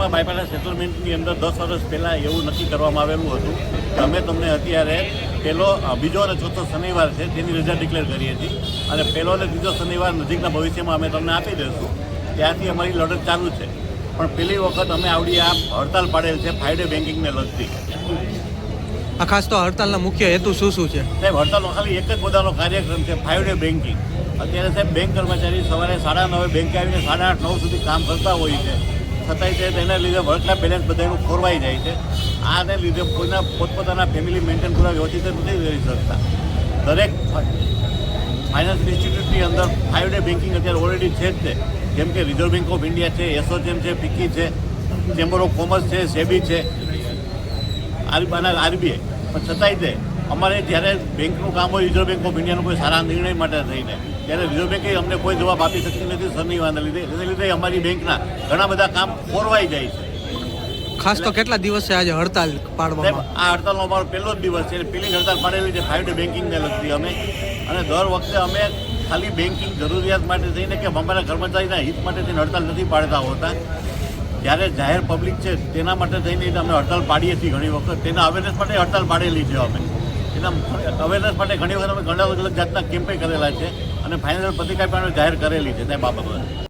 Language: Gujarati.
વડોદરા બાયપાસ સેટલમેન્ટની અંદર 10 વર્ષ પહેલાં એવું નક્કી કરવામાં આવેલું હતું કે અમે તમને અત્યારે બીજો અને ચોથો શનિવાર છે તેની રજા ડિક્લેર કરીએ છીએ અને પહેલો અને ત્રીજો શનિવાર નજીકના ભવિષ્યમાં અમે તમને આપી દઈશું. ત્યાંથી અમારી લડત ચાલુ છે. પણ પહેલી વખત અમે આવડી આ હડતાલ પાડેલ છે 5 ડે બેન્કિંગને લગતી. આ ખાસ તો હડતાલના મુખ્ય હેતુ શું છે? સાહેબ, હડતાલનો ખાલી એક જ મુદ્દાનો કાર્યક્રમ છે 5 ડે બેન્કિંગ. અત્યારે સાહેબ બેંક કર્મચારી સવારે 9:30 બેંકે આવીને 8:30 9 સુધી કામ કરતા હોય છે, છતાંય તેના લીધે વર્ક લાઈફ બેલેન્સ બધાનું ખોરવાઈ જાય છે. આને લીધે કોઈના પોતપોતાના ફેમિલી મેન્ટેન કરવા વ્યવસ્થિત નથી કરી શકતા. દરેક ફાઇનાન્સ ઇન્સ્ટિટ્યૂટની અંદર 5 ડે બેન્કિંગ અત્યારે ઓલરેડી છે જ તે, જેમ કે રિઝર્વ બેંક ઓફ ઇન્ડિયા છે, એસોચેમ છે, ફિક્કી છે, ચેમ્બર ઓફ કોમર્સ છે, સેબી છે, આરબીઆઈ. પણ છતાંય તે અમારે જ્યારે બેંકનું કામ હોય રિઝર્વ બેંક ઓફ ઇન્ડિયાનો કોઈ સારા નિર્ણય માટે થઈને, ત્યારે રિઝર્વ બેંકે અમને કોઈ જવાબ આપી શકતી નથી શનિવારના લીધે. એને લીધે અમારી બેંકના ઘણા બધા કામ ખોરવાઈ જાય છે. ખાસ તો કેટલા દિવસ છે આજે હડતાલ પાડવામાં? આ હડતાલનો અમારો પહેલો જ દિવસ છે. પહેલી હડતાલ પાડેલી છે 5 ડે બેન્કિંગને લગતી અમે. અને દર વખતે અમે ખાલી બેન્કિંગ જરૂરિયાત માટે થઈને કે અમારા કર્મચારીના હિત માટે થઈને હડતાલ નથી પાડતા હોતા. જ્યારે જાહેર પબ્લિક છે તેના માટે થઈને અમે હડતાલ પાડીએ છીએ. ઘણી વખત તેના અવેરનેસ માટે હડતાલ પાડેલી છે અમે. એના અવેરનેસ માટે ઘણી વખત અમે ઘણા અલગ અલગ જાતના કેમ્પે કરેલા છે અને ફાઇનલ પ્રતિક્રિયા પણ જાહેર કરેલી છે તે બાબતમાં.